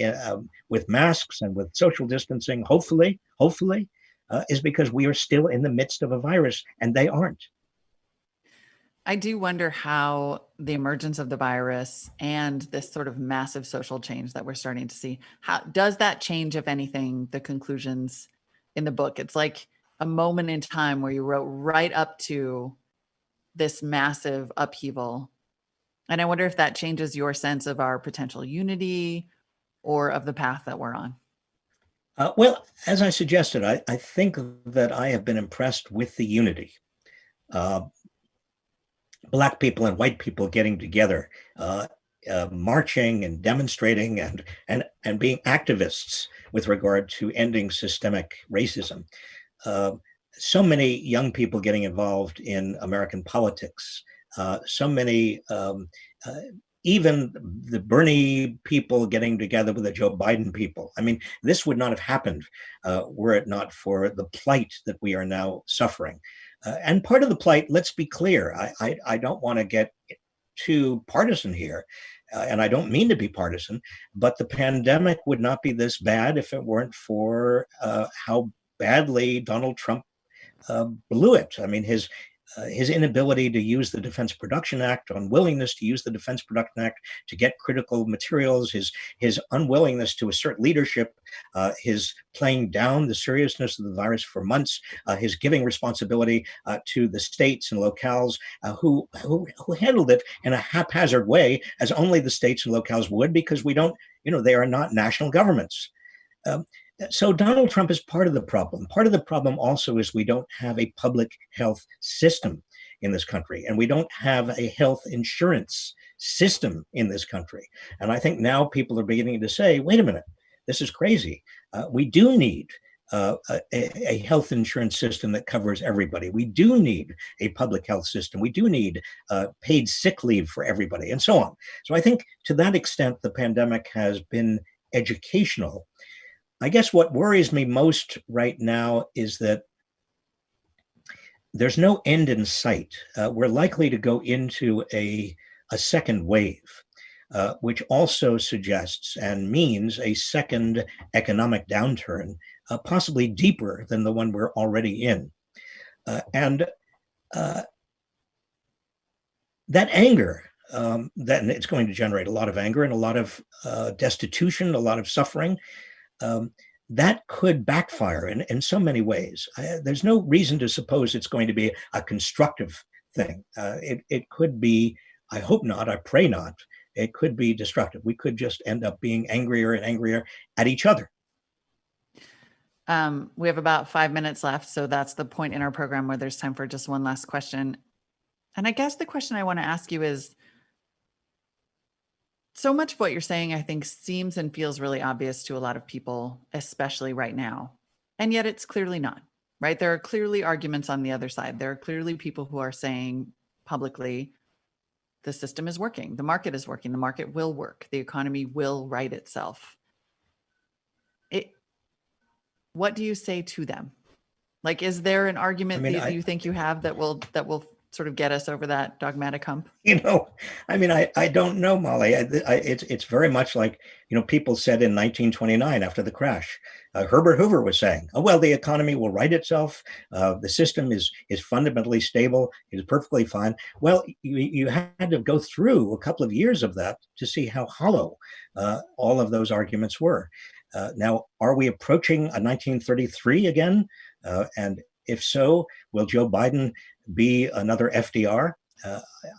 B: with masks and with social distancing, hopefully, is because we are still in the midst of a virus and they aren't.
A: I do wonder how the emergence of the virus and this sort of massive social change that we're starting to see, how does that change, if anything, the conclusions in the book? It's like a moment in time where you wrote right up to this massive upheaval. And I wonder if that changes your sense of our potential unity or of the path that we're on.
B: Well, as I suggested, I think that I have been impressed with the unity. Black people and white people getting together, marching and demonstrating and being activists with regard to ending systemic racism. So many young people getting involved in American politics. So many, even the Bernie people getting together with the Joe Biden people. I mean, this would not have happened were it not for the plight that we are now suffering. And part of the plight, let's be clear, I don't want to get too partisan here, and I don't mean to be partisan, but the pandemic would not be this bad if it weren't for how badly Donald Trump blew it. I mean, his inability to use the Defense Production Act, unwillingness to use the Defense Production Act to get critical materials, his unwillingness to assert leadership, his playing down the seriousness of the virus for months, his giving responsibility to the states and locales who handled it in a haphazard way, as only the states and locales would, because we don't, they are not national governments. So Donald Trump is part of the problem. Part of the problem also is we don't have a public health system in this country, and we don't have a health insurance system in this country. And I think now people are beginning to say, wait a minute, this is crazy. We do need a health insurance system that covers everybody. We do need a public health system. We do need paid sick leave for everybody, and so on. So I think to that extent, the pandemic has been educational. I guess what worries me most right now is that there's no end in sight. We're likely to go into a second wave, which also suggests and means a second economic downturn, possibly deeper than the one we're already in. And that anger, then it's going to generate a lot of anger and a lot of destitution, a lot of suffering. That could backfire in so many ways. There's no reason to suppose it's going to be a constructive thing. It could be, I hope not, I pray not, it could be destructive. We could just end up being angrier and angrier at each other.
A: We have about 5 minutes left. So that's the point in our program where there's time for just one last question. And I guess the question I want to ask you is, so much of what you're saying, I think, seems and feels really obvious to a lot of people, especially right now. And yet it's clearly not, right? There are clearly arguments on the other side. There are clearly people who are saying publicly, the system is working, the market is working, the market will work, the economy will right itself. What do you say to them? Like, is there an argument that you think you have that will sort of get us over that dogmatic hump?
B: I don't know, Molly. It's very much like, people said in 1929 after the crash, Herbert Hoover was saying, oh, well, the economy will right itself. The system is fundamentally stable. It is perfectly fine. Well, you had to go through a couple of years of that to see how hollow all of those arguments were. Now, are we approaching a 1933 again? And if so, will Joe Biden be another FDR?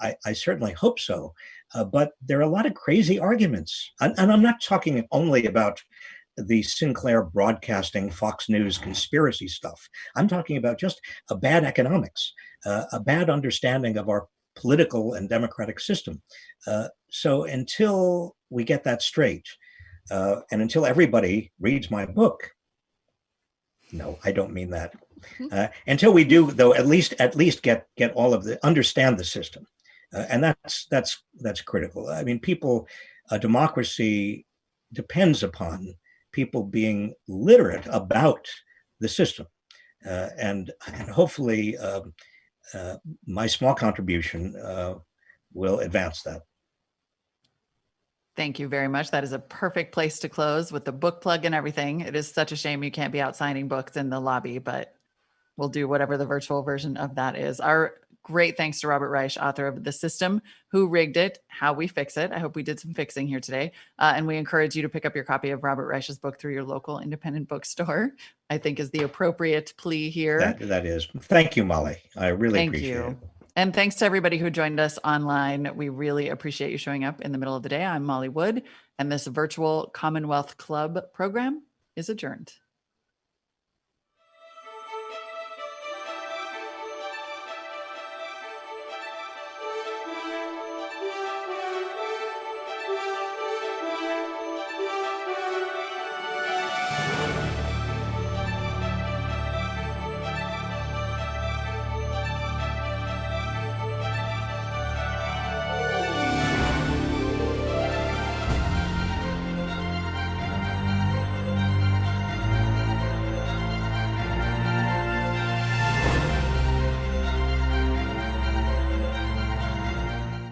B: I certainly hope so. But there are a lot of crazy arguments. And I'm not talking only about the Sinclair Broadcasting, Fox News conspiracy stuff. I'm talking about just a bad economics, a bad understanding of our political and democratic system. So until we get that straight, and until everybody reads my book, no, I don't mean that. Until we do, though, at least get all of understand the system, and that's critical. I mean, democracy depends upon people being literate about the system, and hopefully, my small contribution will advance that.
A: Thank you very much. That is a perfect place to close with the book plug and everything. It is such a shame you can't be out signing books in the lobby, but we'll do whatever the virtual version of that is. Our great thanks to Robert Reich, author of The System, Who Rigged It, How We Fix It. I hope we did some fixing here today. And we encourage you to pick up your copy of Robert Reich's book through your local independent bookstore, I think is the appropriate plea here.
B: That is. Thank you, Molly. I really appreciate it.
A: And thanks to everybody who joined us online. We really appreciate you showing up in the middle of the day. I'm Molly Wood, and this virtual Commonwealth Club program is adjourned.